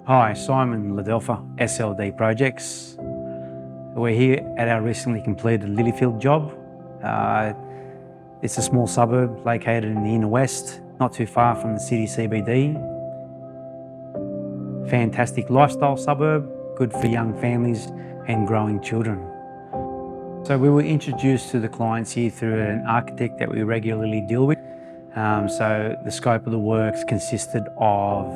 Hi, Simon Ladelfa, SLD Projects. We're here at our recently completed Lilyfield job. It's a small suburb located in the inner west, not too far from the city CBD. Fantastic lifestyle suburb, good for young families and growing children. So we were introduced to the clients here through an architect that we regularly deal with. So the scope of the works consisted of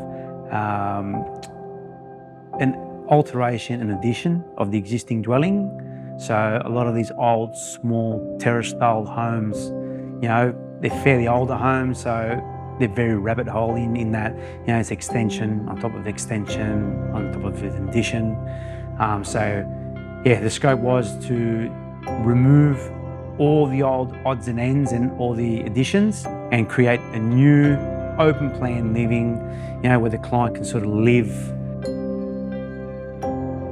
an alteration and addition of the existing dwelling. So a lot of these old, small, terrace-style homes, they're fairly older homes, so they're very rabbit hole in that, it's extension on top of extension on top of an addition. The scope was to remove all the old odds and ends and all the additions and create a new open plan living, where the client can sort of live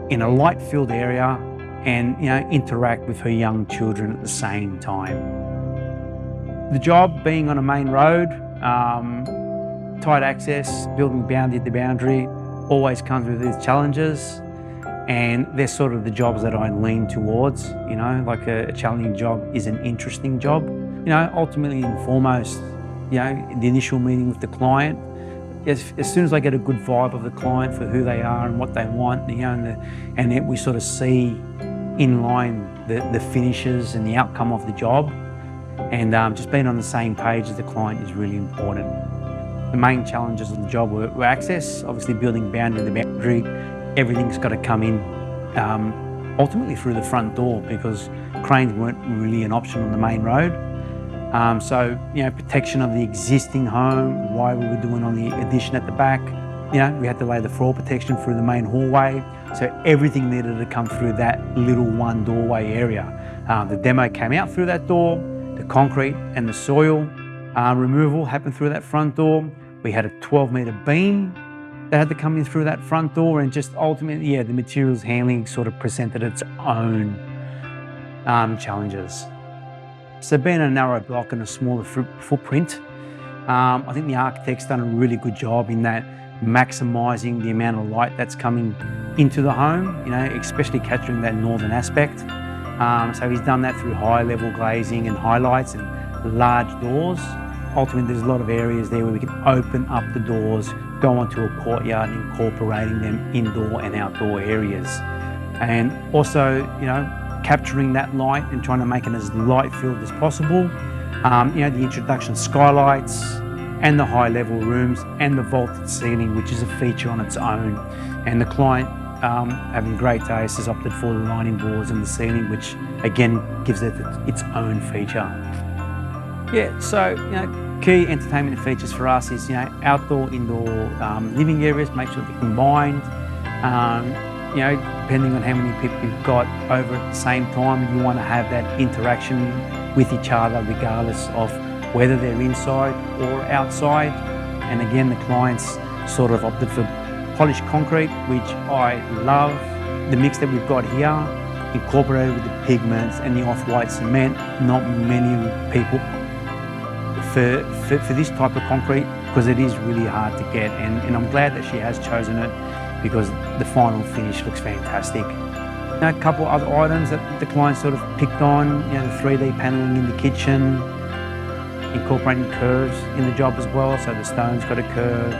in a light-filled area and interact with her young children at the same time. The job being on a main road, tight access, building boundary to boundary, always comes with its challenges, and they're sort of the jobs that I lean towards. Like a challenging job is an interesting job. Ultimately and foremost, the initial meeting with the client, as soon as I get a good vibe of the client for who they are and what they want, and we sort of see in line the finishes and the outcome of the job, and just being on the same page as the client is really important. The main challenges of the job were access, obviously building boundary to boundary. Everything's got to come in ultimately through the front door because cranes weren't really an option on the main road. Protection of the existing home, why we were doing on the addition at the back. We had to lay the floor protection through the main hallway. So everything needed to come through that little one doorway area. The demo came out through that door, the concrete and the soil removal happened through that front door. We had a 12-metre beam that had to come in through that front door, and just ultimately, the materials handling sort of presented its own challenges. So being a narrow block and a smaller footprint, I think the architect's done a really good job in that maximising the amount of light that's coming into the home, especially capturing that northern aspect. So he's done that through high level glazing and highlights and large doors. Ultimately, there's a lot of areas there where we can open up the doors, go onto a courtyard, incorporating them indoor and outdoor areas. And also, capturing that light and trying to make it as light-filled as possible. The introduction of skylights and the high-level rooms and the vaulted ceiling, which is a feature on its own. And the client, having great taste, has opted for the lining boards and the ceiling, which again gives it its own feature. Key entertainment features for us is outdoor, indoor living areas. Make sure they're combined. Depending on how many people you've got over at the same time, you want to have that interaction with each other regardless of whether they're inside or outside. And again, the clients sort of opted for polished concrete, which I love. The mix that we've got here, incorporated with the pigments and the off-white cement. Not many people for this type of concrete, because it is really hard to get, and I'm glad that she has chosen it because the final finish looks fantastic. A couple other items that the client sort of picked on, the 3D panelling in the kitchen, incorporating curves in the job as well, so the stone's got a curve,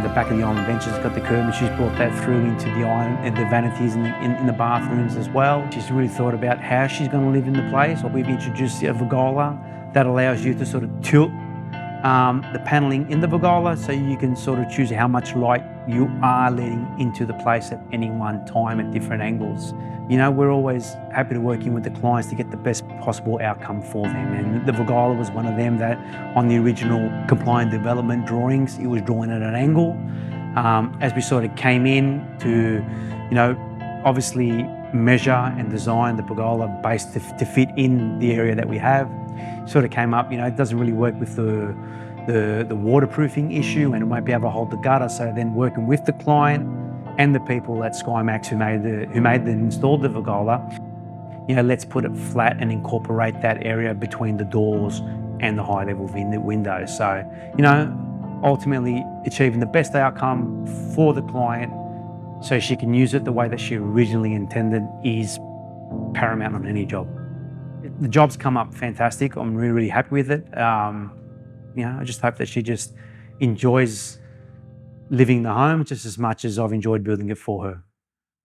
the back of the island bench has got the curve, and she's brought that through into the island and the vanities in the bathrooms as well. She's really thought about how she's going to live in the place. We've introduced a Vergola that allows you to sort of tilt the panelling in the Vergola, so you can sort of choose how much light you are letting into the place at any one time at different angles. We're always happy to work in with the clients to get the best possible outcome for them, and the Vergola was one of them that on the original compliant development drawings, it was drawn at an angle. As we sort of came in to, obviously measure and design the Pergola based to fit in the area that we have, sort of came up, it doesn't really work with the waterproofing issue, and it won't be able to hold the gutter. So then working with the client and the people at SkyMax who made and installed the Vergola, let's put it flat and incorporate that area between the doors and the high level windows. So, ultimately achieving the best outcome for the client so she can use it the way that she originally intended is paramount on any job. The job's come up fantastic. I'm really, really happy with it. I just hope that she just enjoys living the home just as much as I've enjoyed building it for her.